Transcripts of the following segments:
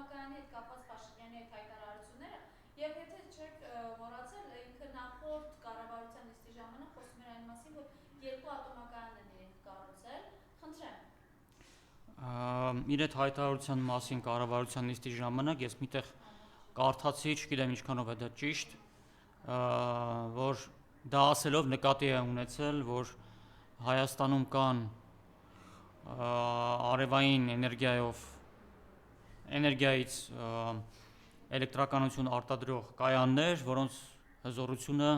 ատոմակայանի հետ կապված Փաշինյանի այդ հայտարարությունները, եւ եթե չեք մոռացել, ինքը նախորդ կառավարության նիստի ժամանակ խոսում էր այն մասին, որ 2 ատոմակայան են իրենք կառուցել, խնդրեմ։ Իր այդ հայտարարության մասին կառավարության նիստի ժամանակ ես միտեղ կարդացի, չգիտեմ ինչքանով է դա ճիշտ, որ դա ասելով նկատի է ունեցել, որ Հայաստանում կան արևային էներգիայից էլեկտրականություն արտադրող կայաններ, որոնց հզորությունը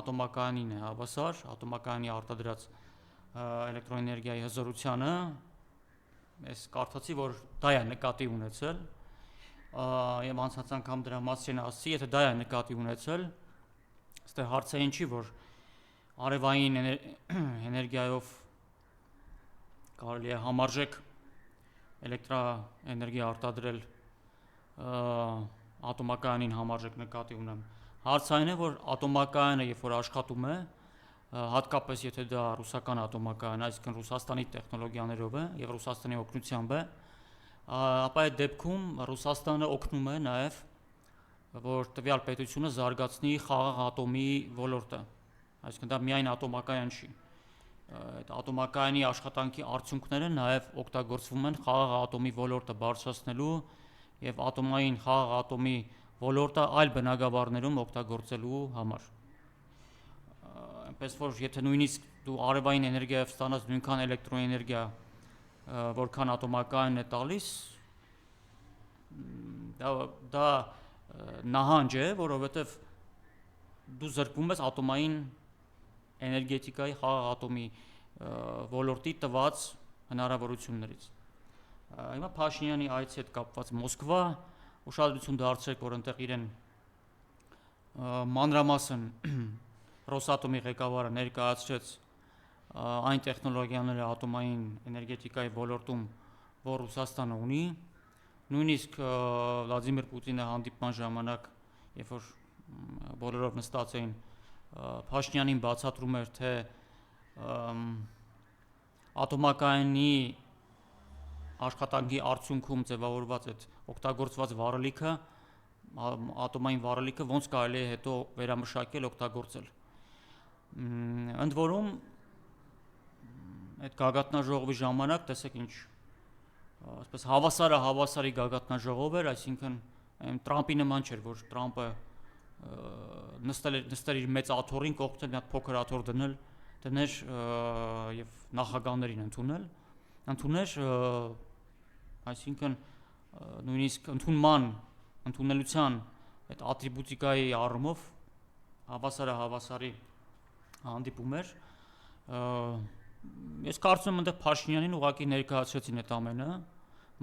ատոմակայանին է հավասար, ատոմակայանի արտադրած էլեկտրոէներգիայի հզորությանը, ես կարդացի, որ դա է նկատի ունեցել, եւ անցած անգամ դրա մասին ասացի, եթե դա է նկատի ունեցել, այստեղ հարցը ինչի, որ արևային էներգիայով կարելի է համարժեք էլեկտրաէներգիա արտադրել ատոմակայանին համարժեք նկատի ունեմ։ Հարցը այն է, որ ատոմակայանը, երբ որ աշխատում է, հատկապես եթե դա ռուսական ատոմակայան, այսինքն Ռուսաստանի տեխնոլոգիաներով է եւ Ռուսաստանի օգնությամբ է, ապա այդ դեպքում Ռուսաստանը օգնում է նաեւ, որ տվյալ պետությունը զարգացնի խաղաղ ատոմի ոլորտը, այսինքն դա միայն ատոմակայան չի։ Այդ ատոմակայանի աշխատանքի արդյունքները նաեւ օգտագործվում են խաղաղ ատոմի ոլորտը բարձրացնելու եւ ատոմային խաղաղ ատոմի ոլորտը այլ բնագավառներում օգտագործելու համար։ Այնպես որ եթե նույնիսկ դու արևային էներգիայով ստանաս նույնքան էլեկտրոէներգիա, որքան ատոմակայանն է տալիս, դա նահանջ է, որովհետեւ դու զրկվում ես ատոմային էներգետիկայի խաղաղ ատոմի ոլորտի տված հնարավորություններից։ Հիմա Փաշինյանի այցի հետ կապված Մոսկվա ուշադրություն դարձրեք, որ այնտեղ իրեն մանրամասն Ռոսատոմի ղեկավարը ներկայացրեց այն տեխնոլոգիաները ատոմային էներգետիկայի ոլորտում, որ Ռուսաստանը ունի, նույնիսկ Վլադիմիր Պուտինը հանդիպման ժամանակ, երբ որ բոլորով նստած էին, Փաշինյանին բացատրում էր, թե ատոմակայանի աշխատանքի արդյունքում ձևավորված այդ օգտագործված վառելիքը, ատոմային վառելիքը ոնց կարելի է հետո վերամշակել, օգտագործել։ Ընդ որում այդ գագաթնաժողովի ժամանակ տեսեք ինչ, ասես հավասարի գագաթնաժողով էր, այսինքն Տրամպի նման չէր, որ Տրամպը նստել իր մեծ աթոռին, կողքին մի հատ փոքր աթոռ դներ եւ նախագահներին ընդունել, այսինքն նույնիսկ ընդունելության այդ ատրիբուտիկայի առումով հավասարի հանդիպում էր։ Ես կարծում եմ այնտեղ Փաշինյանին ուղղակի ներկայացրեցին այդ ամենը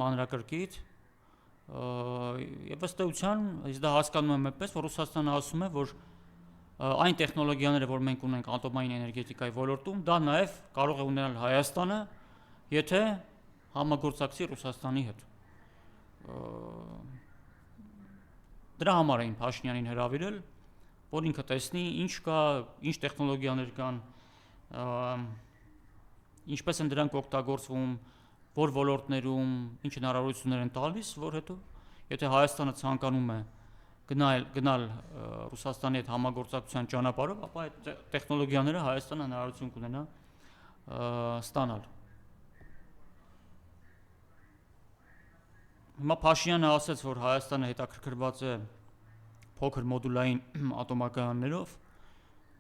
մանրակրկիտ եւ ըստ էության ես դա հասկանում եմ այնպես, որ Ռուսաստանը ասում է, որ այն տեխնոլոգիաները, որ մենք ունենք ատոմային էներգետիկայի ոլորտում, դա նաեւ կարող է ունենալ Հայաստանը, եթե համագործակցի Ռուսաստանի հետ։ Դրա համար էին Փաշինյանին հրավիրել, որ ինքը տեսնի ինչ կա, ինչ տեխնոլոգիաներ կան, ինչպես են դրանք օգտագործվում, որ ոլորտներում, ինչ հնարավորություններ են տալիս, որ հետո եթե Հայաստանը ցանկանում է գնալ Ռուսաստանի հետ համագործակցության ճանապարհով, ապա այդ տեխնոլոգիաները Հայաստանը հնարավորություն կունենա ստանալ։ Հիմա Փաշինյանը ասաց, որ Հայաստանը հետաքրքրված է փոքր մոդուլային ատոմակայաններով,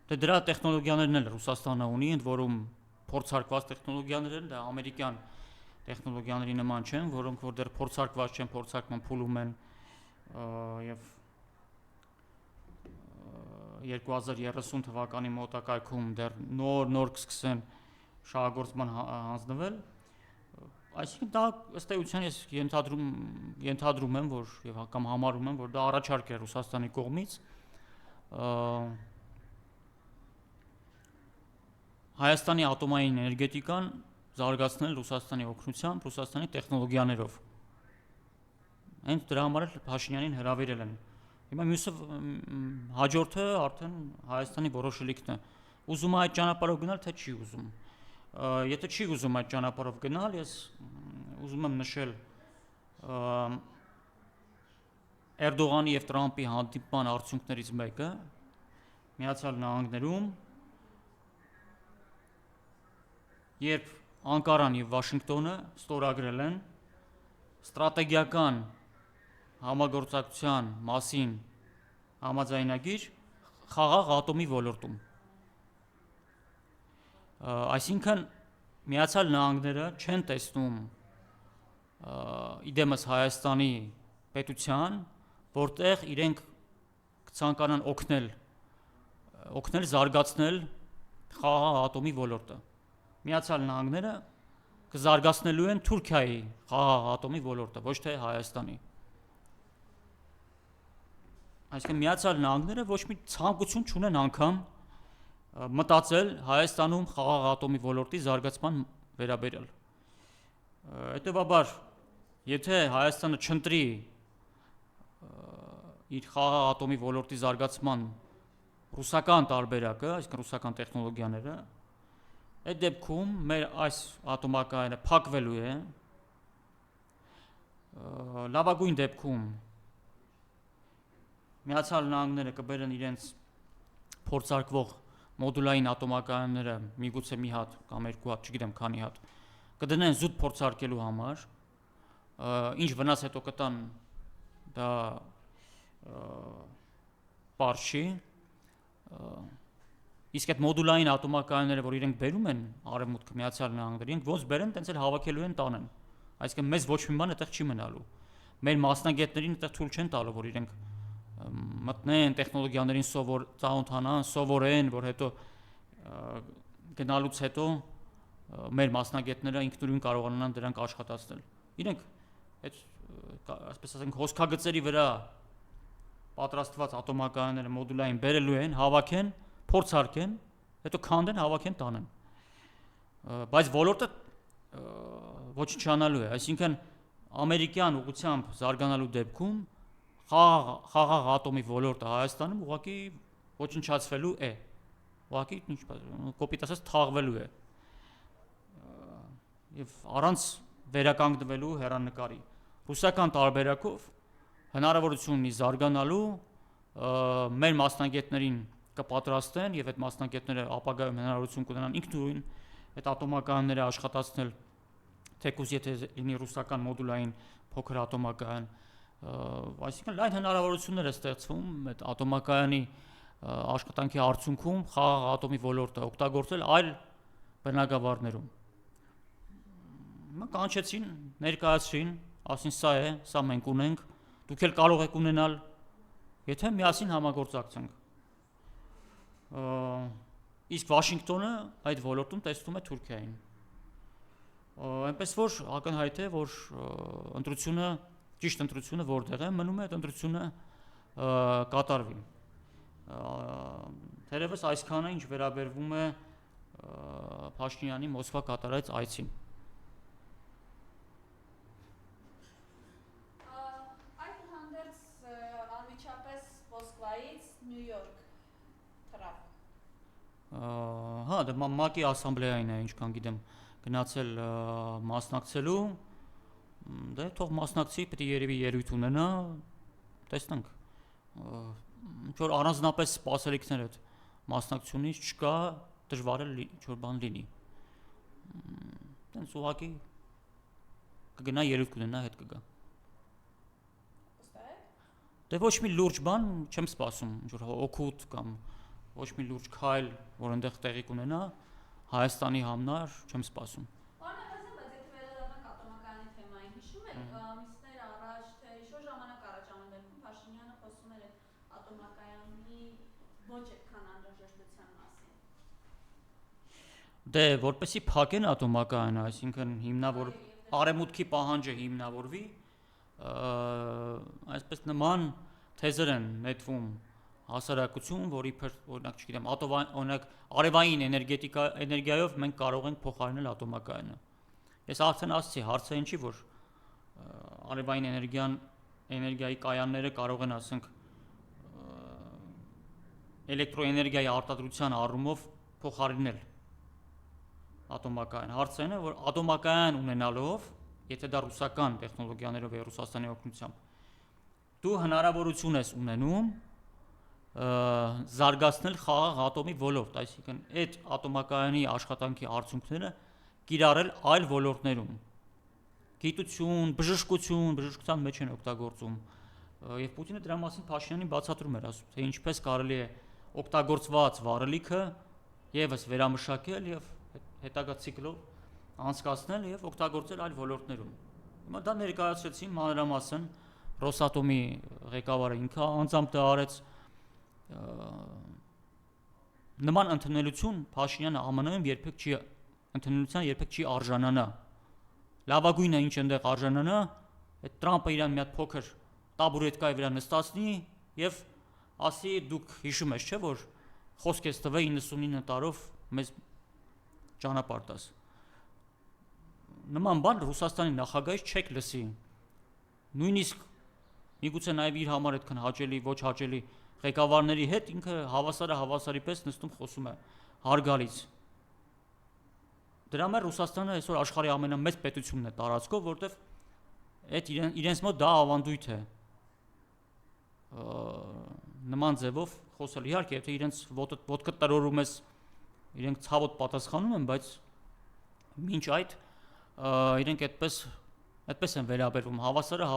դե դրա տեխնոլոգիաներն էլ Ռուսաստանը ունի, ընդ որում փորձարկված տեխնոլոգիաներ են, դա ամերիկյան տեխնոլոգիաների նման չեն, որոնք որ դեռ փորձարկված չեն, փորձարկման փուլում են եւ 2030 թվականի մոտակայքում դեռ նոր կսկսեն շահագործման հանձնվել, այսինքն դա ըստ էության ես ենթադրում եմ, որ եւ կամ համարում եմ, որ դա առաջարկ է Ռուսաստանի կողմից Հայաստանի ատոմային էներգետիկան զարգացնել Ռուսաստանի օգնությամբ, Ռուսաստանի տեխնոլոգիաներով։ Հենց դրա համար էլ Փաշինյանին հրավիրել են։ Հիմա մյուսը հաջորդը արդեն Հայաստանի որոշելիքն է։ Ուզում է այդ ճանապարհով գնալ, թե չի ուզում։ Եթե չի ուզում այդ ճանապարհով գնալ, ես ուզում եմ նշել Էրդողանի եւ Տրամպի հանդիպման արդյունքներից մեկը Միացյալ Նահանգներում երբ Անկարան եւ Վաշինգտոնը ստորագրել են ստրատեգիական համագործակցության մասին համաձայնագիր խաղաղ ատոմի ոլորտում։ Այսինքն Միացյալ Նահանգները չեն տեսնում իդեմս Հայաստանի պետության, որտեղ իրենք կցանկանան օգնել զարգացնել խաղաղ ատոմի ոլորտը։ Միացյալ Նահանգները կզարգացնելու են Թուրքիայի խաղաղ ատոմի ոլորտը, ոչ թե Հայաստանի։ Այսինքն Միացյալ Նահանգները ոչ մի ցանկություն չունեն անգամ մտածել Հայաստանում խաղաղ ատոմի ոլորտի զարգացման վերաբերյալ։ Հետևաբար, եթե Հայաստանը չընտրի իր խաղաղ ատոմի ոլորտի զարգացման ռուսական տարբերակը, այսինքն ռուսական տեխնոլոգիաները, այդ դեպքում մեր այս ատոմակայանը փակվելու է, լավագույն դեպքում Միացյալ Նահանգները կբերեն իրենց փորձարկվող մոդուլային ատոմակայանները միգուցե մի հատ կամ երկու հատ, չգիտեմ քանի հատ, կդնեն զուտ փորձարկելու համար, ինչ վնաս հետո կտան դա պարզ չի, իսկ այդ մոդուլային ատոմակայանները, որ իրենք բերում են Արևմուտքը Միացյալ Նահանգները, իրենք ոնց բերեն, տենց էլ հավաքելու են տանեն։ Այսինքն մեզ ոչ մի բան այդտեղ չի մնալու։ Մեր մասնագետներին այդտեղ թույլ չեն տալու, որ իրենք մտնեն տեխնոլոգիաներին ծանոթանան, սովորեն, որ հետո գնալուց հետո մեր մասնագետները ինքնուրույն կարողանան դրանք աշխատացնել։ Իրենք այդ այսպես ասենք հոսքագծերի վրա պատրաստված ատոմակայանները մոդուլային բերելու են, հավաքեն, փորձարկեն, հետո քանդեն, հավաքեն, տանեն։ Բայց ոլորտը ոչնչանալու է, այսինքն ամերիկյան ուղղությամբ զարգանալու դեպքում խաղաղ ատոմի ոլորտը Հայաստանում ուղղակի ոչնչացվելու է։ Ուղղակի կոպիտ ասած թաղվելու է։ Եվ առանց վերականգնվելու հեռանկարի։ Ռուսական տարբերակով հնարավորություն ունի զարգանալու, մեր մասնագետներին կպատրաստեն եւ այդ մասնագետները ապագայում հնարավորություն կունենան ինքնուրույն այդ ատոմակայանները աշխատացնել, թեկուզ եթե լինի ռուսական մոդուլային փոքր ատոմակայան, այսինքն լայն հնարավորություններ է ստեղծվում այդ ատոմակայանի աշխատանքի արդյունքում խաղաղ ատոմի ոլորտը օգտագործել այլ բնագավառներում։ Կանչեցին, ներկայացրին, ասին սա է, սա մենք ունենք, դուք էլ կարող եք ունենալ, եթե միասին համագործակցենք։ Իսկ Վաշինգտոնը այդ ոլորտում տեսնում է Թուրքիային։ Այնպես որ ակնհայտ է, որ ճիշտ ընտրությունը որտեղ է, մնում է այդ ընտրությունը կատարվի։ Թերևս այսքանը ինչ վերաբերվում է Փաշինյանի Մոսկվա կատարած այցին։ Այդուհանդերձ անմիջապես Մոսկվայից Նյու Յորք թռավ։ Հա, դա ՄԱԿ-ի ասամբլեային է, ինչքան գիտեմ, գնացել մասնակցելու, դե թող մասնակցի, պետք է երևի ելույթ ունենա, տեսնենք։ Ինչ որ առանձնապես սպասելիքներ այդ մասնակցությունից չկա, դժվար է ինչ որ բան լինի։ Տենց ուղղակի կգնա ելույթ կունենա, հետ կգա։ Դե ոչ մի լուրջ բան չեմ սպասում, ինչ որ օգուտ կամ ոչ մի լուրջ քայլ, որ այնտեղ տեղի կունենա, Հայաստանի համնար չեմ սպասում։ Բայց եթե վերադառնանք ատոմակայանի թեմային, հիշում եք ամիսներ առաջ, թե ինչ-որ ժամանակ առաջ ամեն դեպքում Փաշինյանը խոսում էր ատոմակայանի ոչ այդքան անհրաժեշտության մասին։ Դե որպեսի փակեն ատոմակայանը, այսինքն հիմնավոր արևմուտքի պահանջը հիմնավորվի, այսպես նման թեզեր են նետվում հասարակություն, որ իբր օրինակ, չգիտեմ, օրինակ արևային էներգիայով մենք կարող ենք փոխարինել ատոմակայանը։ Ես արդեն ասացի, հարցը ինչի, որ արևային էներգիայի կայանները կարող են, ասենք, էլեկտրոէներգիայի արտադրության առումով փոխարինել ատոմակայան։ Հարցը այն է, որ ատոմակայան ունենալով եթե դա ռուսական տեխնոլոգիաներով է Ռուսաստանի օգնությամբ, դու հնարավորություն ես ունենում զարգացնել խաղաղ ատոմի ոլորտ, այսինքն այդ ատոմակայանի աշխատանքի արդյունքները կիրառել այլ ոլորտներում, գիտություն, բժշկության մեջ են օգտագործում, եւ Պուտինը դրա մասին Փաշինյանին բացատրում էր, ասում, թե ինչպես կարելի է օգտագործված վառելիքը եւս վերամշակել եւ հետագա ցիկլով անցկացնել եւ օգտագործել այլ ոլորտներում։ Հիմա դա ներկայացրեցին մանրամասն Ռոսատոմի ղեկավարը ինքը անձամբ դա արեց, նման ընդունելություն Փաշինյանը ԱՄՆ-ում երբեք չի արժանանա։ Լավագույնը ինչ այնտեղ արժանանա, այդ Տրամպը իրան մի հատ փոքր տաբուրետկայի վրա նստացնի եւ ասի դուք հիշում եք, չէ՞ որ խոսք ես տվել 99 տարով մեզ ճանապարհ տաս։ Նման բան Ռուսաստանի նախագահից չեք լսի։ Նույնիսկ միգուցե նաեւ իր համար այդքան հաճելի, ոչ հաճելի ղեկավարների հետ ինքը հավասարի պես նստում խոսում է հարգալից։ Դրա համար Ռուսաստանը այսօր աշխարհի ամենամեծ պետությունն է տարածքով, որտեղ այդ իրենց մոտ դա ավանդույթ է։ Նման ձևով խոսել, իհարկե, եթե իրենց ոտքը տրորում ես, իրենք ցավոտ պատասխանում են, բայց մինչ այդ իրենք այդպես են վերաբերվում, հավասարը,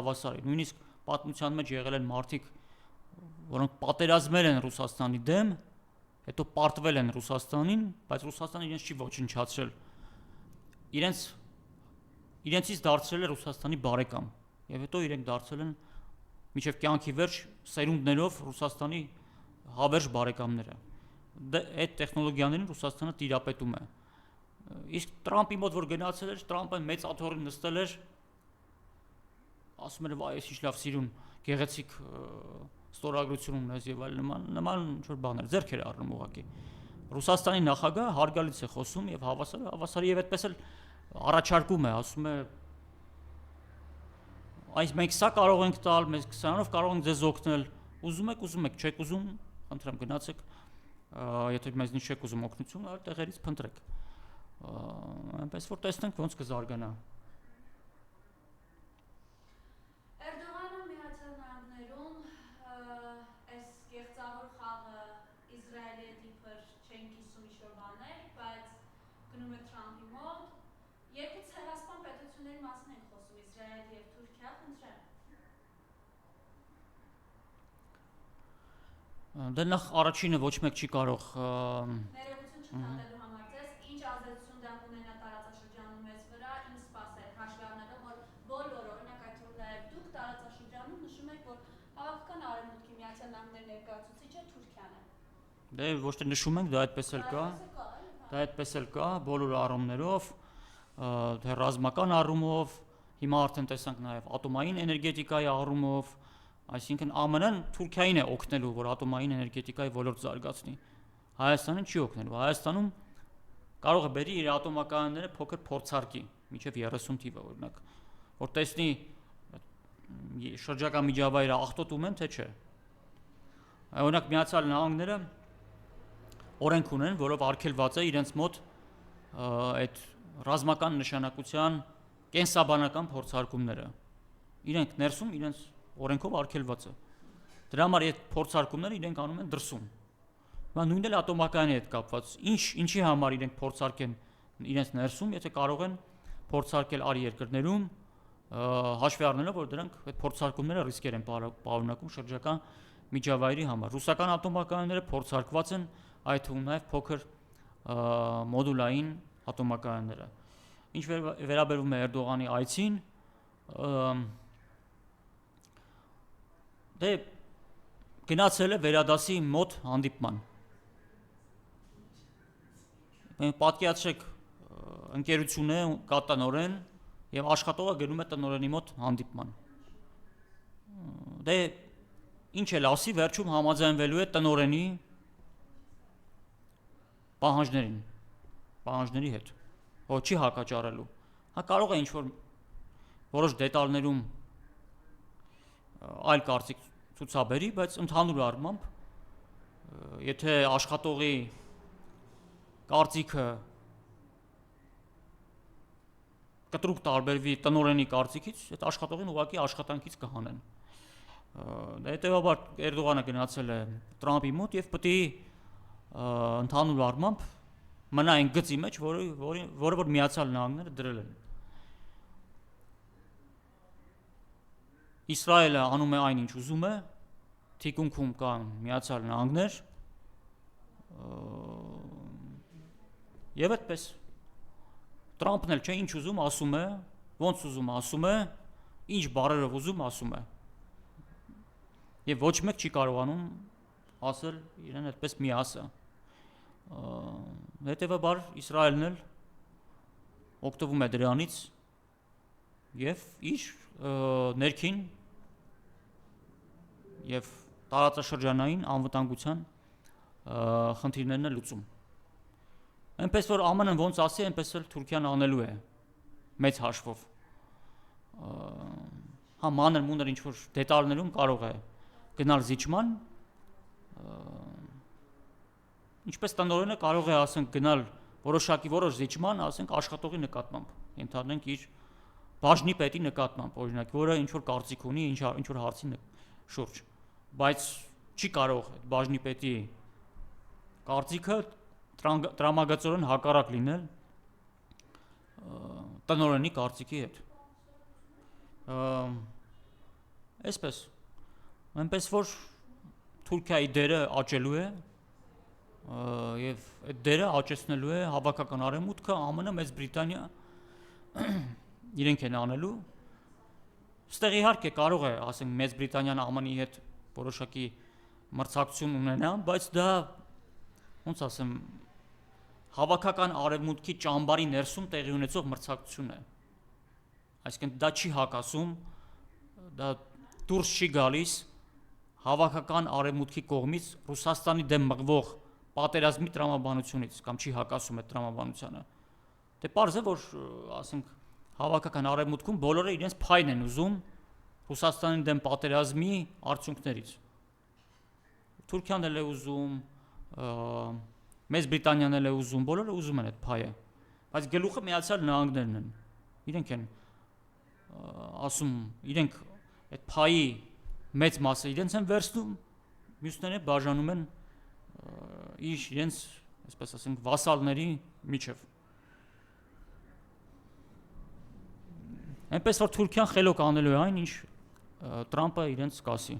նույնիսկ պատմության մեջ եղել են մարդիկ, որոնք պատերազմել են Ռուսաստանի դեմ, հետո պարտվել են Ռուսաստանին, բայց Ռուսաստանը իրենց չի ոչնչացրել։ Իրենցից դարձրել է Ռուսաստանի բարեկամ, եւ հետո իրենք դարձել են մինչև կյանքի վերջ սերունդներով Ռուսաստանի հավերժ բարեկամները։ Այդ տեխնոլոգիաներին Ռուսաստանը տիրապետում է։ Իսկ Տրամպի մոտ որ գնացել էր, Տրամպը մեծ աթոռին նստել էր, ասում էր վայ, ես ինչ լավ սիրուն, գեղեցիկ ստորագրություն ունես եւ այլ նման ինչ-որ բաներ, ձեռք էր առնում ուղղակի։ Ռուսաստանի նախագահը հարգալից է խոսում եւ հավասար եւ այդպես էլ առաջարկում է, ասում է այս մենք սա կարող ենք տալ, մենք սրանով կարող ենք ձեզ օգնել, ուզում եք, չեք ուզում, խնդրեմ գնացեք, եթե մեզնից չեք ուզում օգնություն, այլ տեղերից փնտրեք։ Այնպես որ տեսնենք ոնց կզարգանա։ Էրդողանը Միացյալ Նահանգներում այս գեղձավոր խաղը Իսրայելի հետ իբր չեն կիսում ինչ-որ բաներ, բայց գնում է Թրամփի մոտ, երկու ցեղասպան պետությունների մասին են խոսում, Իսրայել եւ Թուրքիա, խնդրեմ։ Դե նախ առաջինը ոչ մեկ չի կարող Ներողություն չտալելու համար ձեզ, ինչ ազդեցություն դա կունենա տարածաշրջանում մեզ վրա, ինչ սպասել, հաշվի առնելով, որ բոլորը, օրինակ այդ որ նաև դուք տարածաշրջանում նշում եք, որ հավաքական արևմուտքի Միացյալ Նահանգների ներկայացուցիչը Թուրքիան է։ Դե ոչ թե նշում ենք, դա այդպես էլ կա, բոլոր առումներով, թե ռազմական առումով, հիմա արդեն տեսանք նաև ատոմային էներգետիկայի առումով, այսինքն ԱՄՆ-ն Թուրքիային է օգնելու, որ ատոմային էներգետիկայի ոլորտ զարգացնի։ Հայաստանին չի օգնելու։ Հայաստանում կարող է բերի իր ատոմակայանները փոքր փորձարկի, մինչև 30 թիվը օրինակ, որ տեսնի շրջակա միջավայրը աղտոտում են, թե չէ։ Օրինակ Միացյալ Նահանգները օրենք ունեն, որով արգելված է իրենց մոտ այդ ռազմական նշանակության կենսաբանական փորձարկումները։ Իրենք ներսում իրենց օրենքով արգելված է։ Դրա համար այդ փորձարկումները իրենք անում են դրսում։ Հիմա նույնն էլ ատոմակայանի հետ կապված։ Ինչի համար իրենք փորձարկեն իրենց ներսում, եթե կարող են փորձարկել այլ երկրներում, հաշվի առնելով, որ դրանք այդ փորձարկումները ռիսկեր են պարունակում շրջակա միջավայրի համար։ Ռուսական ատոմակայանները փորձարկված են, այդ թվում նաև փոքր մոդուլային ատոմակայանները։ Ինչ վերաբերում է Էրդողանի այցին, դե գնացել է վերադասի մոտ հանդիպման։ Պատկերացրեք, ընկերություն է, կա տնօրեն եւ աշխատողը գնում է տնօրենի մոտ հանդիպման։ Դե ինչ էլ ասի, վերջում համաձայնվելու է տնօրենի պահանջների հետ։ Ոչ չի հակաճառելու։ Հա կարող է ինչ-որ որոշ դետալներում այլ կարծիք ցուցաբերի, բայց ընդհանուր առմամբ եթե աշխատողի կարծիքը կտրուկ տարբերվի տնօրենի կարծիքից, այդ աշխատողին ուղղակի աշխատանքից կհանեն։ Հետևաբար Էրդողանը գնացել է Տրամպի մոտ եւ պետք է ընդհանուր առմամբ մնա այն գծի մեջ, որը որ Միացյալ Նահանգները դրել են։ Իսրայելը անում է այն, ինչ ուզում է, թիկունքում կան Միացյալ Նահանգներ, եւ այդպես Տրամպն էլ չէ ինչ ուզում ասում է, ոնց ուզում ասում է, ինչ բառերով ուզում ասում է։ Եվ ոչ մեկ չի կարողանում ասել իրեն այդպես մի ասա։ Հետևաբար Իսրայելն էլ օգտվում է դրանից եւ իր ներքին եւ տարածաշրջանային անվտանգության խնդիրներն է լուծում։ Այնպես որ ԱՄՆ-ն ոնց ասի, այնպես էլ Թուրքիան անելու է մեծ հաշվով։ Հա մանր-մունր ինչ-որ դետալներում կարող է գնալ զիջման, ինչպես տնօրենը կարող է ասենք գնալ որոշ զիջման, ասենք աշխատողի նկատմամբ, ընդհանրենք իր բաժնի պետի նկատմամբ, օրինակ, որը ինչ-որ կարծիք ունի ինչ-որ հարցի շուրջ, բայց չի կարող այդ բաժնի պետի կարծիքը տրամագծորեն հակառակ լինել տնօրենի կարծիքի հետ։ Այսպես, այնպես որ Թուրքիայի դերը աճելու է եւ այդ դերը աճեցնելու է հավաքական արևմուտքը, ԱՄՆ, Մեծ Բրիտանիա իրենք են անելու։ Ստեղ իհարկե կարող է, ասենք, Մեծ Բրիտանիան ԱՄՆ-ի հետ որոշակի մրցակցություն ունենա, բայց դա ոնց ասեմ, հավաքական արևմուտքի ճամբարի ներսում տեղի ունեցող մրցակցություն է։ Այսինքն դա չի հակասում, դա դուրս չի գալիս հավաքական արևմուտքի կողմից Ռուսաստանի դեմ մղվող պատերազմի տրամաբանությունից կամ չի հակասում այդ տրամաբանությանը։ Դե պարզ է, որ ասենք հավաքական արևմուտքում բոլորը իրենց փայն են ուզում Ռուսաստանի դեմ պատերազմի արդյունքներից։ Թուրքիան էլ է ուզում, Մեծ Բրիտանիան էլ է ուզում, բոլորը ուզում են այդ փայը, բայց գլուխը Միացյալ Նահանգներն են։ Իրենք են ասում, իրենք այդ փայի մեծ մասը իրենց են վերցնում, մյուսները բաժանում են իրենց, այսպես ասենք, վասալների միջև։ Այնպես որ Թուրքիան խելոք անելու է այն, ինչ Տրամպը իրենց կասի։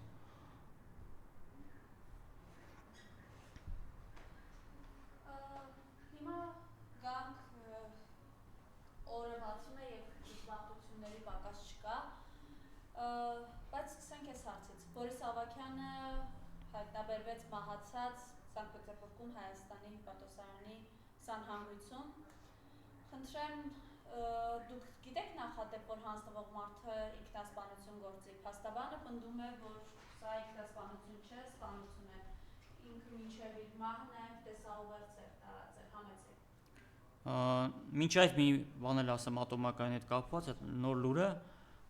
Բայց սկսենք այս հարցից։ Բորիս Ավագյանը հայտնաբերվեց մահացած Սանկտ Պետերբուրգում Հայաստանի հյուպատոսարանի սանհանգույցում։ Խնդրեմ, դուք գիտեք նախադեպ, որ հանձնվող մարդը ինքնասպանություն գործի։ Փաստաբանը պնդում է, որ սա ինքնասպանություն չէ, սպանություն է։ Ինքը մինչև իր մահն է տեսաուղերձ էր տարածել, համեցեք։ Մինչ այդ մի բան էլ ասեմ ատոմակայանի հետ կապված, այդ նոր լուրը,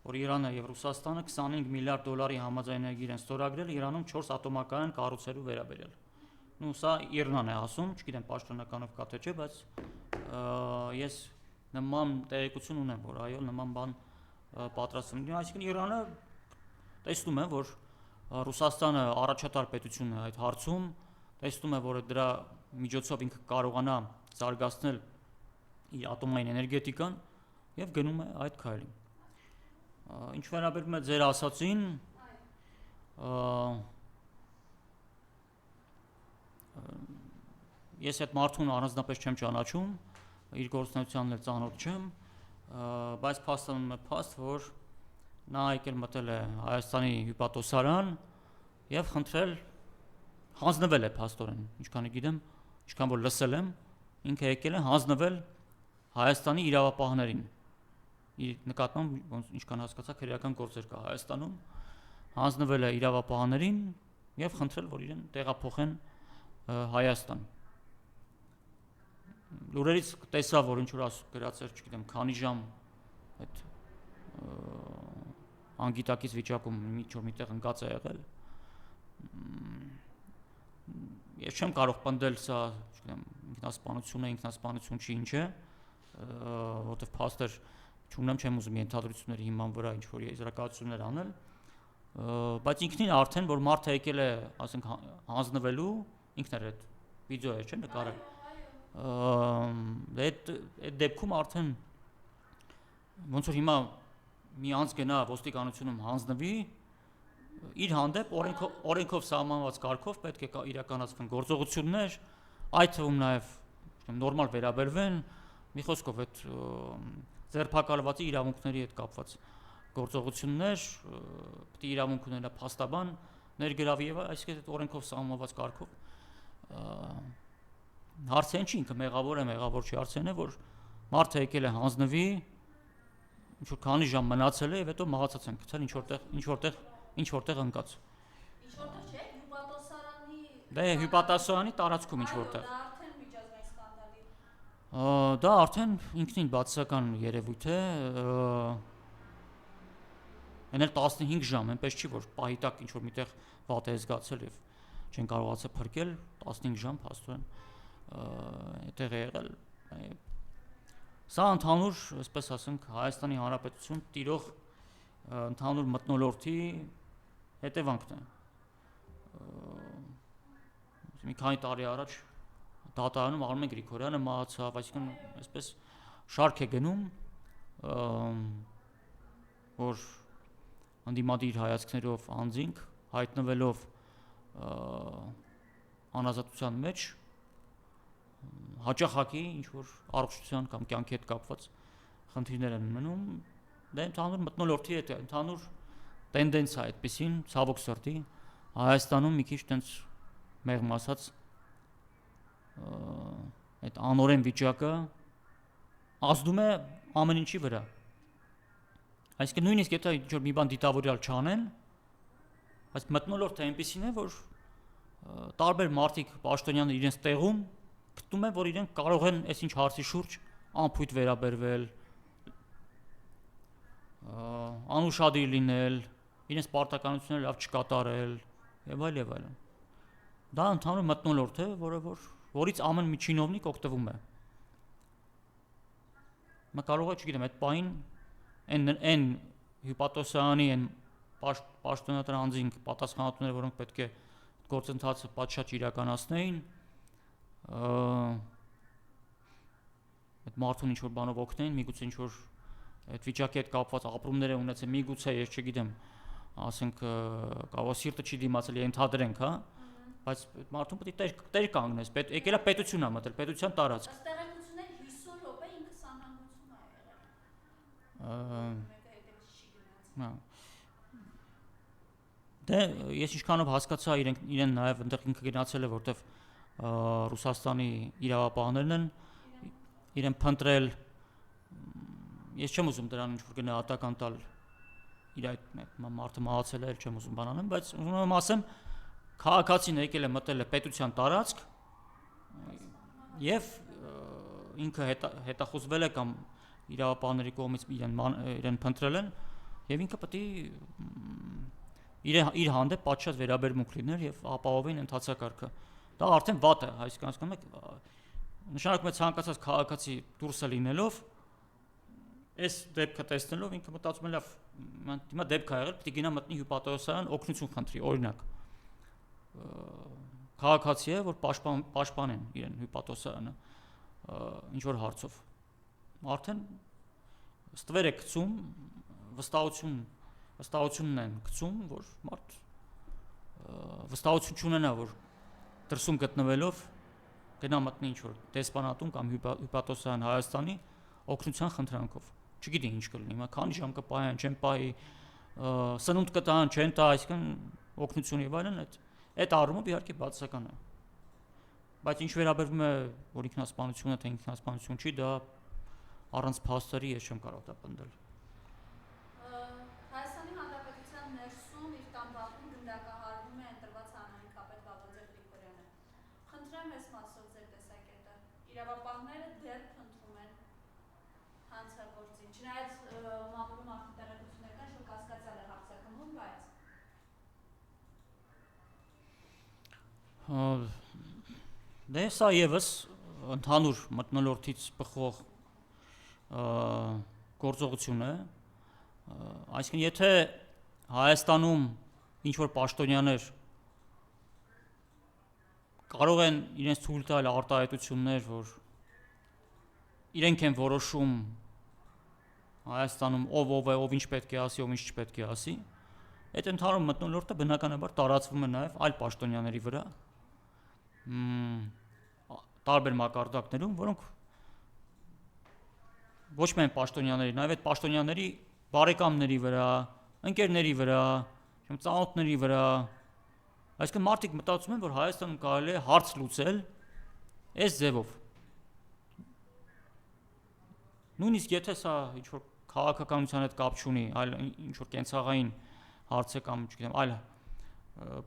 որ Իրանը եւ Ռուսաստանը 25 միլիարդ դոլարի համաձայնագիր են ստորագրել Իրանում 4 ատոմակայան կառուցելու վերաբերյալ։ Նու սա Իրանն է ասում, չգիտեմ պաշտոնականով կա թե չէ, բայց ես նման տեղեկություն ունեմ, որ այո, նման բան պատրաստվում է։ Այսինքն Իրանը տեսնում է, որ Ռուսաստանը առաջատար պետություն է այդ հարցում, տեսնում է, որ դրա միջոցով ինքը կարողանա զարգացնել իր ատոմային էներգետիկան եւ գնում է այդ քայլին։ Ինչ վերաբերում է ձեր ասացին, ես այդ մարդուն առանձնապես չեմ ճանաչում, իր գործունեությանն էլ ծանոթ չեմ, բայց փաստանում է փաստ, որ նա եկել մտել է Հայաստանի հյուպատոսարան եւ խնդրել հանձնվել է փաստորեն, ինչքան գիտեմ, ինչքան որ լսել եմ, ինքը եկել է հանձնվել Հայաստանի իրավապահներին։ Իր նկատմամբ ինչքան հասկացա, քրեական գործեր կա Հայաստանում, հանձնվել է իրավապահներին եւ խնդրել, որ իրեն տեղափոխեն Հայաստան։ Լուրերից տեսա, որ ինչ որ գրած էր, չգիտեմ, քանի ժամ այդ անգիտակից վիճակում միտեղ ընկած է եղել։ Ես չեմ կարող պնդել սա, չգիտեմ, ինքնասպանություն է, ինքնասպանություն չի, ինչ է, որտեվ փաստեր չունեմ չեմ ուզում ենթադրությունների հիման վրա ինչ որ եզրակացություններ անել, բայց ինքնին արդեն որ մարդը եկել է, ասենք հանձնվելու, ինքն էր այդ վիդեոը չէ նկարել։ Այդ դեպքում արդեն ոնց որ հիմա մի անձ գնա ոստիկանությունում հանձնվի, իր հանդեպ օրենքով սահմանված կարգով պետք է իրականացվեն գործողություններ, այդ թվում նաև նորմալ վերաբերվեն, մի խոսքով այդ ձերբակալվածի իրավունքների հետ կապված գործողություններ, պետք է իրավունք ունենա փաստաբան ներգրավի եւ այսինքն այդ օրենքով սահմանված կարգով հարցը ինչի ինքը մեղավոր չի, հարցն է որ մարդը եկել է հանձնվի, ինչ որ քանի ժամ մնացել է եւ հետո մահացած են գցել ինչ որտեղ ընկած։ Ինչ որտեղ չէ, հյուպատոսարանի։ Դե հյուպատոսարանի տարածքում ինչ որտեղ։ Դա արդեն միջազգային սկանդալի։ Դա արդեն ինքնին բացասական երևույթ է։ Այն էլ 15 ժամ, այնպես չի որ պահի տակ ինչ որ միտեղ վատ է զգացել եւ չեն կարողացել փրկել 15 ժամ փաստորեն այդտեղ է եղել։ Սա ընդհանուր, այսպես ասենք, Հայաստանի Հանրապետություն տիրող ընդհանուր մթնոլորտի հետևանքն է։ Մի քանի տարի առաջ դատարանում Արմեն Գրիգորյանը մահացավ, այսինքն այսպես շարք է գնում, որ անդիմադիր հայացքներով անձինք հայտնվելով անազատության մեջ հաճախակի ինչ որ առողջության կամ կյանքի հետ կապված խնդիրներ են մնում, դա ընդհանուր մթնոլորտի հետ է, ընդհանուր տենդենսիա այդպեսին, ցավոք սրտի Հայաստանում մի քիչ տենց մեղմ ասած այդ անօրեն վիճակը ազդում է ամեն ինչի վրա։ Այսինքն նույնիսկ եթե ինչ որ մի բան դիտավորյալ չանեն, բայց մթնոլորտը այնպեսին է, որ տարբեր մարդիկ պաշտոնյաներ իրենց տեղում գտնում են, որ իրենք կարող են այսինչ հարցի շուրջ անփույթ վերաբերվել, անուշադիր լինել, իրենց պարտականությունները լավ չկատարել եւ այլն։ Դա ընդհանուր մթնոլորտ է, որից ամեն մի չինովնիկ օգտվում է։ Մա կարող է, չգիտեմ, այդ պահին այն հյուպատոսարանի այն պաշտոնատար անձինք պատասխանատուները, որոնք պետք է գործընթացը պատշաճ իրականացնեին, այդ մարդուն ինչ որ բանով օգնեն, միգուցե ինչ որ այդ վիճակի հետ կապված ապրումներ ունեցել, միգուցե ես չգիտեմ, ասենք կարող սիրտը չի դիմացել, ենթադրենք, հա, բայց այդ մարդուն պետք է տեր կանգնես, եկել է պետությունն է մտել, պետության տարածք։ Ըստ տեղեկությունների 50 րոպե ինքը սանհանգություն ա եղել։ Դե ես ինչքանով հասկացա իրեն նաև այնտեղ ինքը գնացել է, որտեվ Ռուսաստանի իրավապահներն են իրեն փնտրել, ես չեմ ուզում դրան ինչ որ գնահատական տալ, իր այդ մարդը մահացել է, չեմ ուզում բան անեմ, բայց ուզում եմ ասեմ, քաղաքացին եկել է մտել է պետության տարածք եւ ինքը հետախուզվել է կամ իրավապահների կողմից իրեն փնտրել են եւ ինքը պետք է իր հանդեպ պատշաճ վերաբերմունք լիներ եւ ապահովին ընթացակարգը։ Դա արդեն վատ է, հասկանում եք, նշանակում է ցանկացած քաղաքացի դուրս լինելով, այս դեպքը տեսնելով ինքը մտածում է լավ, հիմա դեպք ա եղել, պետք է գնա մտնի հյուպատոսարան, օգնություն խնդրի, օրինակ։ Քաղաքացի է, որ պաշտպանեն իրեն հյուպատոսարանը ինչ որ հարցով։ Արդեն ստվեր է գցում, վստահությունն են գցում, որ մարդ վստահություն չունենա, որ դրսում գտնվելով գնա մտնի ինչ որ դեսպանատուն կամ հյուպատոսարան Հայաստանի օգնության խնդրանքով։ Չգիտի ինչ կլինի, հիմա քանի ժամ կպահեն, չեն պահի, սնունդ կտան, չեն տա, այսինքն օգնություն եւ այլն, այդ առումով իհարկե բացասական է։ Բայց ինչ վերաբերվում է որ ինքնասպանությունը, թե ինքնասպանություն չի, դա առանց փաստերի ես չեմ կարող դա պնդել։ Հայաստանի Հանրապետության ներսում իր տան բակում գնդակահարվում է ընտրված հանրային կապետ Բաղդասար Գրիգորյանը։ Խնդրեմ ես մասով ձեր տեսակետը։ Իրավապահները դեռ փնտրում են հանցագործին։ Չնայած մամուլում արդեն տեղեկություններ կան, որ կասկածյալ է հարձակվում, բայց Դե սա եւս ընդհանուր մթնոլորտից բխող գործողություն է, այսինքն եթե Հայաստանում ինչ որ պաշտոնյաներ կարող են իրենց թույլ տալ արտահայտություններ, որ իրենք են որոշում Հայաստանում ով է, ով ինչ պետք է ասի, ով ինչ չպետք է ասի, այդ ընդհանուր մթնոլորտը բնականաբար տարածվում է նաև այլ պաշտոնյաների վրա, տարբեր մակարդակներում, որոնք ոչ միայն պաշտոնյաների, նաև այդ պաշտոնյաների բարեկամների վրա, ընկերների վրա, ծանոթների վրա, այսինքն մարդիկ մտածում են, որ Հայաստանում կարելի է հարց լուծել այս ձևով։ Նույնիսկ եթե սա ինչ որ քաղաքականության հետ կապ չունի, այլ ինչ որ կենցաղային հարց է կամ չգիտեմ, այլ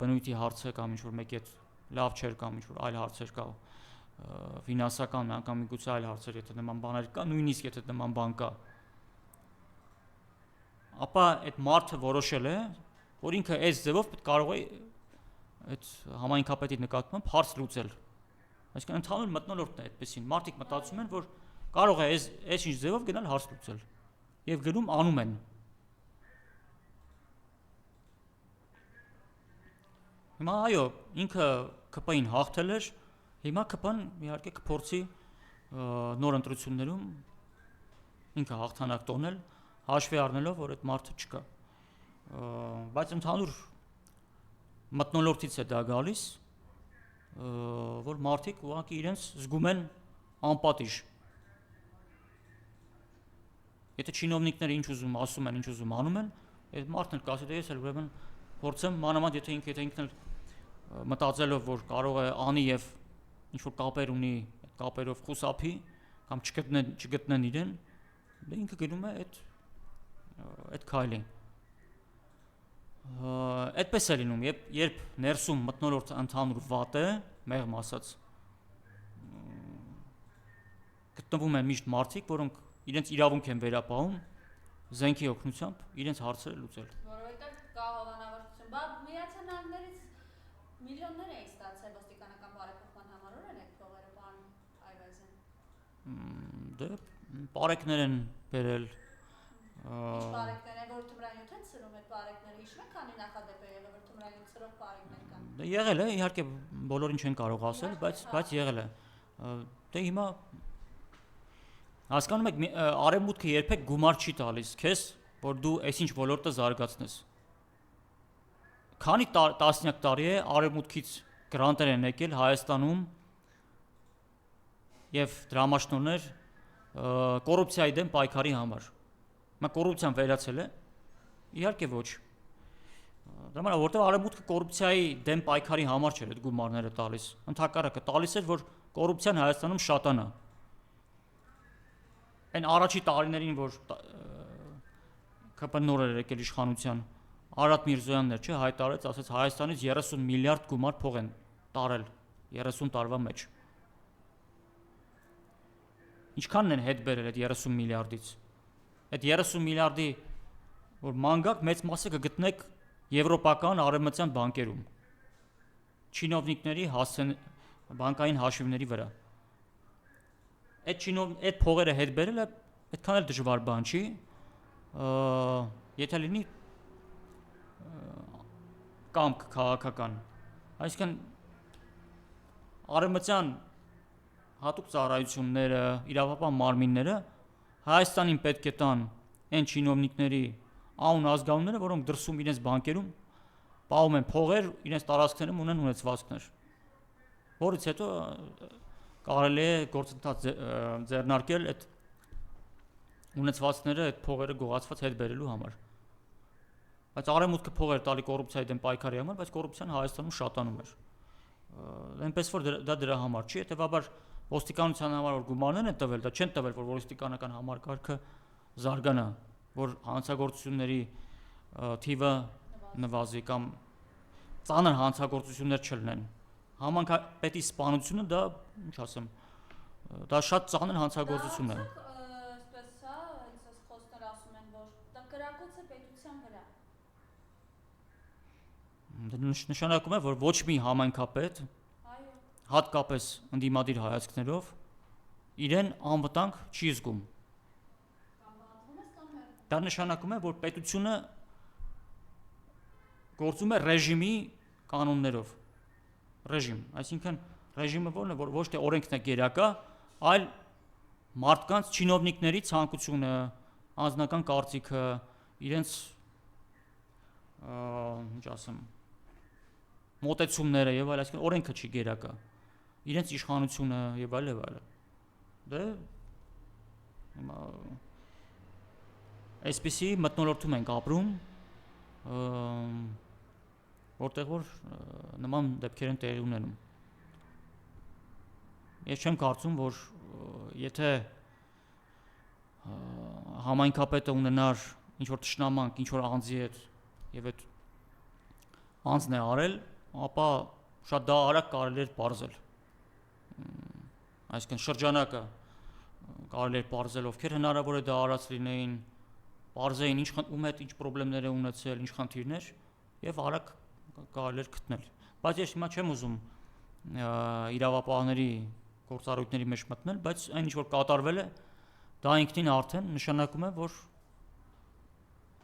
բնույթի հարց է կամ ինչ որ մեկի հետ լավ չէր կամ ինչ որ այլ հարցեր կա, ֆինանսական կամ միգուցե այլ հարցեր, եթե նման բաներ կա, նույնիսկ եթե նման բան կա, ապա այդ մարդը որոշել է, որ ինքը այս ձևով կարող է այդ համայնքապետի նկատմամբ հարց լուծել։ Այսինքն ընդհանուր մթնոլորտն է այդպեսին։ Մարդիկ մտածում են, որ կարող է այս ինչ ձևով գնալ հարց լուծել։ Եվ գնում անում են։ Հիմա այո, ինքը ԿՊ-ին հաղթել էր, հիմա ԿՊ-ն իհարկե կփորձի նոր ընտրություններում ինքը հաղթանակ տոնել, հաշվի առնելով, որ այդ մարդը չկա։ Բայց ընդհանուր մթնոլորտից է դա գալիս, որ մարդիկ ուղղակի իրենց զգում են անպատիժ։ Եթե չինովնիկները ինչ ուզում ասում են, ինչ ուզում անում են, այդ մարդն էլ կասի, դե ես էլ ուրեմն փորձեմ մանավանդ եթե ինքն էլ մտածելով, որ կարող է անի եւ ինչ որ կապեր ունի, այդ կապերով խուսափի կամ չգտնեն իրեն, դե ինքը գնում է այդ քայլին։ Այդպես է լինում, երբ ներսում մթնոլորտը ընդհանուր վատ է, մեղմ ասած, գտնվում են միշտ մարդիկ, որոնք իրենց իրավունք են վերապահում զենքի օգնությամբ իրենց հարցերը լուծել։ Որովհետև կա հովանավորություն, բա Միացյալ Նահանգներից միլիոններ էին ստացել ոստիկանական բարեփոխման համար, ո՞ր են այդ փողերը, պարոն Այվազյան։ Դե բարեկներ են բերել։ Բարեկներ են, որ թմրանյութ են սրում այդ բարեկները, հիշում եք քանի նախադեպ է եղել, որ թմրանյութ սրող բարեկներ կան։ Դե եղել է, իհարկե բոլորին չեն կարող ասել, բայց եղել է։ Դե հիմա հասկանում եք, արևմուտքը երբեք գումար չի տալիս քեզ, որ դու այսինչ ոլորտը զարգացնես։ Քանի տասնյակ տարի է արևմուտքից գրանտեր են եկել Հայաստանում եւ դրամաշնորհներ կոռուպցիայի դեմ պայքարի համար։ Մա կոռուպցիան վերացել է։ Իհարկե ոչ։ Դա մենա որտեղ արևմուտքը կոռուպցիայի դեմ պայքարի համար չէր այդ գումարները տալիս։ Ընդհակառակը տալիս էր, որ կոռուպցիան Հայաստանում շատանա։ Այն առաջի տարիներին, որ ԿՊ-ն նոր էր եկել իշխանության, Արադ Միրզոյանն չէ, հայտարարեց, ասաց Հայաստանից 30 միլիարդ գումար փող են տարել 30 տարվա մեջ։ Ինչքանն են հետ բերել այդ 30 միլիարդից։ Այդ 30 միլիարդի որ մանգակ մեծ մասը կգտնեք եվրոպական արևմտյան բանկերում։ Չինովնիկների բանկային հաշիվների վրա։ Այդ փողերը հետ բերելը այդքան էլ դժվար բան չի, եթե լինի կամք քաղաքական։ Այսինքն արևմտյան հատուկ ծառայությունները, իրավապահ մարմինները Հայաստանին պետք է տան այն չինովնիկների անուն ազգանունները, որոնք դրսում իրենց բանկերում պահում են փողեր, իրենց տարածքներում ունեն ունեցվածքներ։ Որից հետո կարելի է գործընթաց ձեռնարկել այդ ունեցվածքները, այդ փողերը գողացված հետ բերելու համար։ Բայց արևմուտքը փող էր տալի կոռուպցիայի դեմ պայքարի համար, բայց կոռուպցիան Հայաստանում շատանում էր։ Այնպես որ դա դրա համար չի, հետեւաբար ոստիկանության համար որ գումարներ են տվել, դա չեն տվել, որ ոստիկանական համակարգը զարգանա, որ հանցագործությունների թիվը նվազի կամ ծանր հանցագործություններ չլինեն։ Համանքապետի սպանությունը դա, ինչ ասեմ, դա շատ ծանր հանցագործություն է։ Այսպես է, այս խոսքեր ասում են, որ դա կրակոց է պետության վրա։ Դա նշանակում է, որ ոչ մի համայնքապետ, հատկապես ընդդիմադիր հայացքներով, իրեն անվտանգ չի զգում։ Կամ բանվում է դա նշանակում է, որ պետությունը գործում է ռեժիմի կանոններով, ռեժիմ, այսինքն ռեժիմը որն է, որ ոչ թե օրենքն է գերակա, այլ մարդկանց չինովնիկների ցանկությունը, անձնական կարծիքը, իրենց ինչ ասեմ, մոտեցումները եւ այլ, այսինքն օրենքը չի գերակա, իրենց իշխանությունը եւ այլ եւ այլ։ Դե այսպիսի մթնոլորտում ենք ապրում, որտեղ որ նման դեպքեր են տեղի ունենում։ Ես չեմ կարծում, որ եթե համայնքապետը ունենար ինչ-որ թշնամանք, ինչ-որ անձի հետ եւ այդ անձն է արել, ապա շատ դա արագ կարելի էր պարզել։ Այսինքն շրջանակը կարելի էր պարզել, ովքեր հնարավոր է դա արած լինեին, պարզեին ում հետ ինչ խնդիրներ է ունեցել, ինչ խնդիրներ եւ արագ կարելի էր գտնել։ Բայց ես հիմա չեմ ուզում իրավապահների գործառույթների մեջ մտնել, բայց այն ինչ որ կատարվել է, դա ինքնին արդեն նշանակում է, որ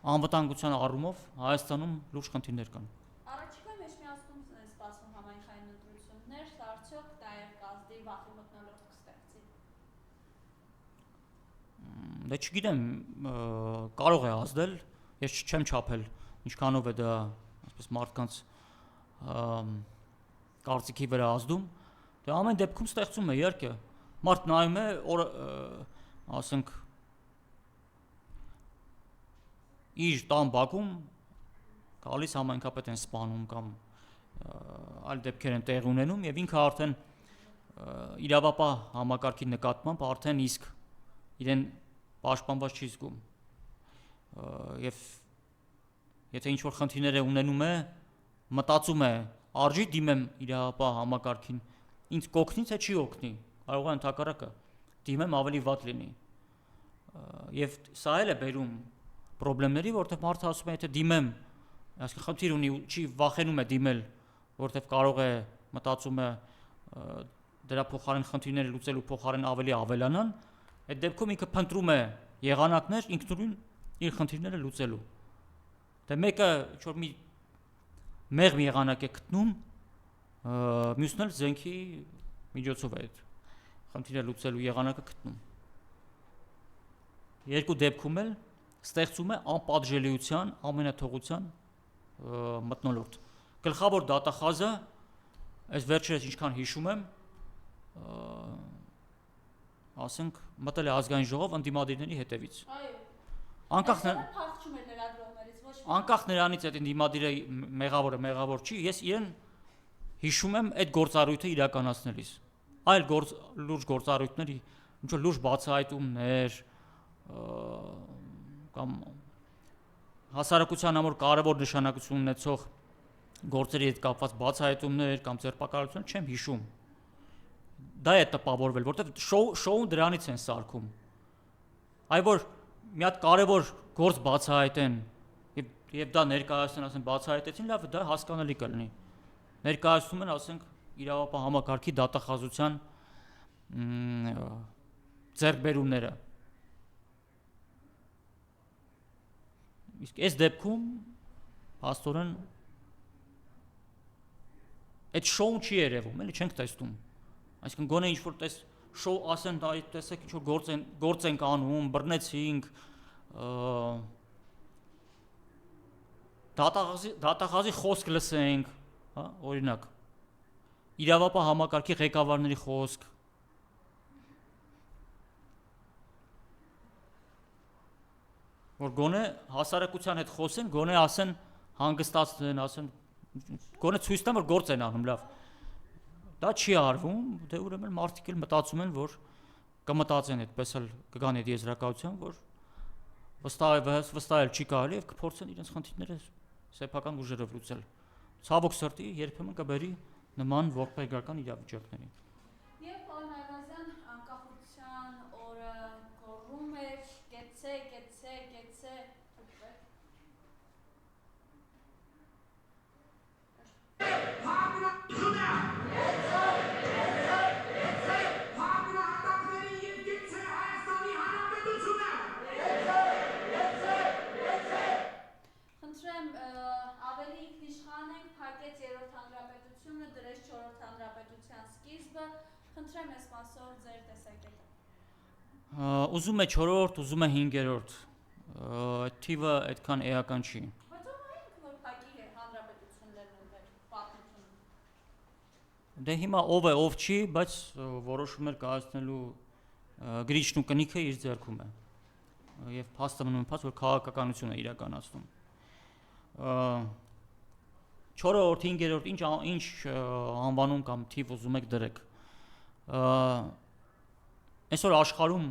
անվտանգության առումով Հայաստանում լուրջ խնդիրներ կան։ Առաջիկա մեջ միացնում են սպասվում համայնքային ընտրություններ, արդյոք դա է կազմի վախի մթնոլորտ կստեղծի։ Դե չգիտեմ, կարող է ազդել, ես չեմ չափել, ինչքանով է դա, այսպես մարդկանց կարծիքի վրա ազդում, դե ամեն դեպքում ստեղծում է, իհարկե, մարդ նայում է, ասենք, իր տան բակում գալիս համայնքապետ են սպանում կամ այլ դեպքեր են տեղի ունենում եւ ինքը արդեն իրավապահ համակարգի նկատմամբ արդեն իսկ իրեն պաշտպանված չի զգում եւ եթե ինչ-որ խնդիրներ է ունենում է, մտածում է, արժի դիմեմ իրավապահ համակարգին, ինձ կօգնի թե չի օգնի, կարող է ընդհակառակը դիմեմ ավելի վատ լինի եւ սա էլ է բերում խնդիրների, որտեղ մարդը ասում է, եթե դիմեմ, այսինքն խնդիր ունի, չի վախենում է դիմել, որտեղ կարող է մտածում է դրա փոխարեն խնդիրները լուծելու փոխարեն ավելի ավելանան, այդ դեպքում ինքը փնտրում է եղանակներ ինքնուրույն իր խնդիրները լուծելու։ Դե մեկը ինչ-որ մի մեղմ եղանակ է գտնում, մյուսն էլ զենքի միջոցով է այդ խնդիրը լուծելու եղանակը գտնում։ Երկու դեպքում էլ ստեղծում է անպատժելիության, ամենաթողության մթնոլորտ։ Գլխավոր դատախազը, այս վերջերս ինչքան հիշում եմ, ասենք մտել է ազգային ժողով ընդդիմադիրների հետևից։ Անկախ նրանից այդ ընդդիմադիրը մեղավոր չի, ես իրեն հիշում եմ այդ գործառույթը իրականացնելիս։ Այլ լուրջ գործառույթների, ինչ որ լուրջ բացահայտումներ կամ հասարակության համար կարևոր նշանակություն ունեցող գործերի հետ կապված բացահայտումներ կամ ձերբակալություններ չեմ հիշում։ Դա է տպավորվել, որտեղ շոուն դրանից են սարքում։ Այ որ մի հատ կարևոր գործ բացահայտեն եւ դա ներկայացնեն, ասեն բացահայտեցին, լավ, դա հասկանալի կլինի։ Ներկայացնում են, ասենք, իրավապահ համակարգի դատախազության ձեռքբերումները։ Իսկ այս դեպքում աստորեն այդ շոուն չի երևում, էլի չենք տեսնում։ Այսինքն գոնե ինչ-որ շոու ասեն, տեսեք ինչ-որ գործ ենք անում, բռնեցինք, դատախազի խոսք լսենք, հա, օրինակ, իրավապահ համակարգի ղեկավարների խոսք, որ գոնե հասարակության հետ խոսեն, գոնե ասեն հանգստացնեն, ասեն, գոնե ցույց տան, որ գործ են անում, լավ։ Դա չի արվում, դե ուրեմն մարդիկ էլ մտածում են, որ կմտածեն այդպես էլ կգան այդ եզրակացության, որ վստահել չի կարելի եւ կփորձեն իրենց խնդիրները սեփական ուժերով լուծել։ Ցավոք սրտի երբեմն կբերի նման ողբերգական իրավիճակների։ Երբ պարոն Այվազյան անկախության օրը գոռում էր, գեցե այսօր ձեր տեսակետը։ Ուզում է 4-րդ, ուզում է 5-րդ, այդ թիվը այդքան էական չի։ Բայց ով է ինքը որ փակի է հանրապետություններն ընտրել պատմություն։ Դե հիմա ով է, ով չի, բայց որոշումներ կայացնելու գրիչն ու կնիքը իր ձեռքում է։ Եվ փաստը մնում փաստ, որ քաղաքականություն է իրականացնում։ 4-րդ, 5-րդ ինչ անվանում կամ թիվ ուզում եք դրեք։ Այսօր աշխարհում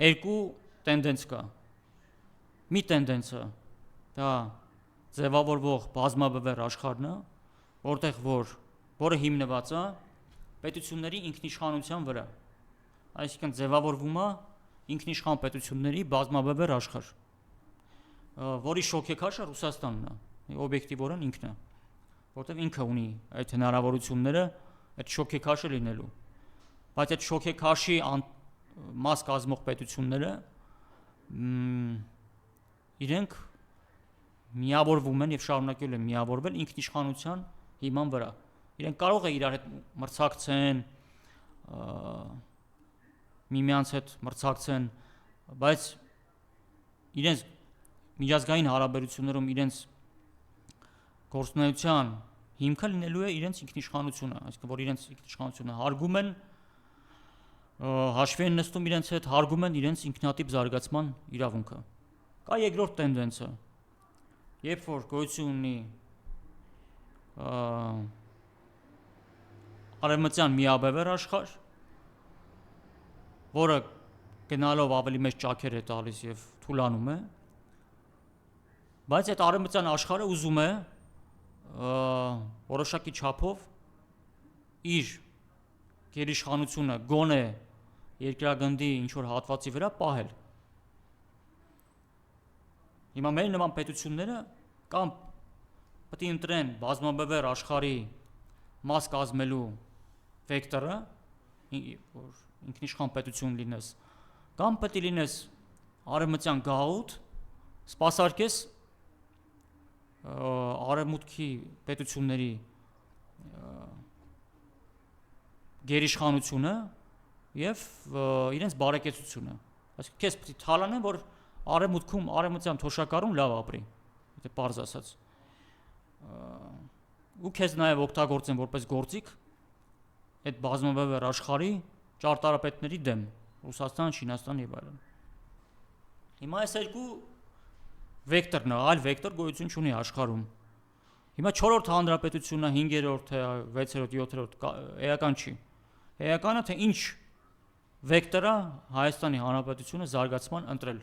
երկու տենդենց կա։ Մի տենդենսը դա ձևավորվող բազմաբևեռ աշխարհն է, որը հիմնված է պետությունների ինքնիշխանության վրա։ Այսինքն ձևավորվում է ինքնիշխան պետությունների բազմաբևեռ աշխարհ, որի շոքեքաշը Ռուսաստանն է, օբյեկտիվորեն ինքն է, որտեղ ինքը ունի այդ հնարավորությունները այդ շոքեքաշը լինելու։ Բայց այդ շոքեքաշի մաս կազմող պետությունները իրենք միավորվում են եւ շարունակել են միավորվել ինքնիշխանության հիման վրա։ Իրենք կարող է իրար հետ մրցակցեն, միմյանց հետ մրցակցեն, բայց իրենց միջազգային հարաբերություններում իրենց գործունեության հիմքը լինելու է իրենց ինքնիշխանությունը, այսինքն որ իրենց ինքնիշխանությունը հարգում են, հաշվի են նստում իրենց հետ, հարգում են իրենց ինքնատիպ զարգացման իրավունքը։ Կա երկրորդ տենդենսը, երբ որ գոյություն ունի արևմտյան միաբևեռ աշխարհ, որը գնալով ավելի մեծ ճաքեր է տալիս եւ թուլանում է, բայց այդ արևմտյան աշխարհը ուզում է որոշակի չափով իր գերիշխանությունը գոնե երկրագնդի ինչ որ հատվածի վրա պահել։ Հիմա մեր նման պետությունները կամ պետք է ընտրեն բազմաբևեռ աշխարհի մաս կազմելու վեկտորը, որ ինքնիշխան պետություն լինես, կամ պետք է լինես արևմտյան գաղութ, սպասարկես արևմուտքի պետությունների գերիշխանությունը եւ իրենց բարեկեցությունը։ Այսինքն քեզ պետք է թալանեն, որ արևմտյան թոշակառուն լավ ապրի, եթե պարզ ասած։ Ու քեզ նաեւ օգտագործեն որպես գործիք այդ բազմաբևեռ աշխարհի ճարտարապետների դեմ, Ռուսաստան, Չինաստան եւ այլն։ Հիմա այս երկու վեկտորն է, այլ վեկտոր գոյություն չունի աշխարհում։ Հիմա 4-րդ հանրապետությունը, 5-րդ, 6-րդ, 7-րդ էական չի։ Էականը թե ինչ վեկտորա Հայաստանի Հանրապետությունը զարգացման ընտրել։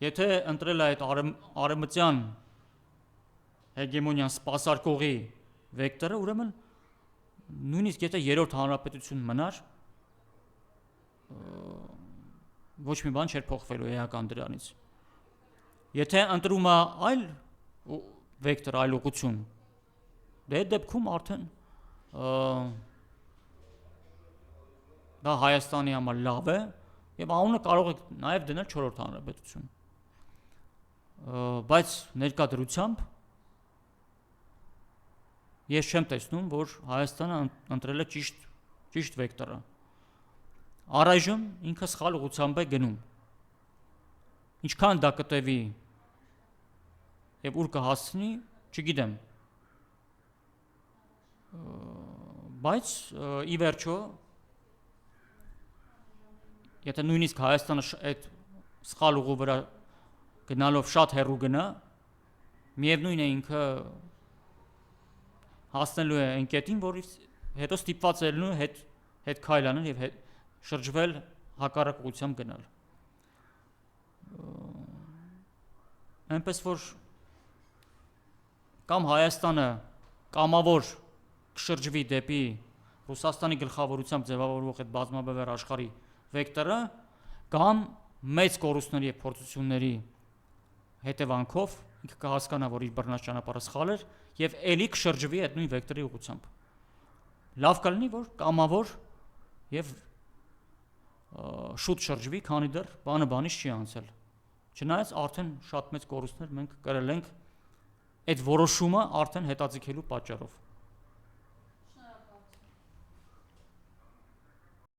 Եթե ընտրել է այդ արևմտյան հեգեմոնիան սպասարկողի վեկտորը, ուրեմն նույնիսկ եթե 3-րդ հանրապետություն մնար, ոչ մի բան չէր փոխվելու էական դրանից։ Եթե ընտրում է այլ վեկտոր, այլ ուղղություն, դե այդ դեպքում արդեն դա Հայաստանի համար լավ է եւ անունը կարող է նաեւ դնել 4-րդ հանրապետություն։ Բայց ներկա դրությամբ ես չեմ տեսնում, որ Հայաստանը ընտրել է ճիշտ վեկտորը։ Առայժմ ինքը սխալ ուղղությամբ է գնում։ Ինչքան դա կտևի եւ ուր կհասցնի, չգիտեմ։ Բայց ի վերջո, եթե նույնիսկ Հայաստանը այդ սխալ ուղու վրա գնալով շատ հեռու գնա, միևնույն է ինքը հասնելու է այն կետին, որից հետո ստիպված է լինելու հետ քայլ անել եւ շրջվել հակառակ ուղղությամբ գնալ։ Այնպես որ կամ Հայաստանը կամավոր կշրջվի դեպի Ռուսաստանի գլխավորությամբ ձևավորվող այդ բազմաբևեռ աշխարհի վեկտորը, կամ մեծ կորուստների եւ փորձությունների հետևանքով ինքը կհասկանա, որ իր բռնած ճանապարհը սխալ էր եւ ելի կշրջվի այդ նույն վեկտորի ուղղությամբ։ Լավ կլինի, որ կամավոր եւ շուտ շրջվի, քանի դեռ բանը բանից չի անցել։ Չնայած արդեն շատ մեծ կորուստներ մենք կրել ենք այդ որոշումը արդեն հետաձգելու պատճառով։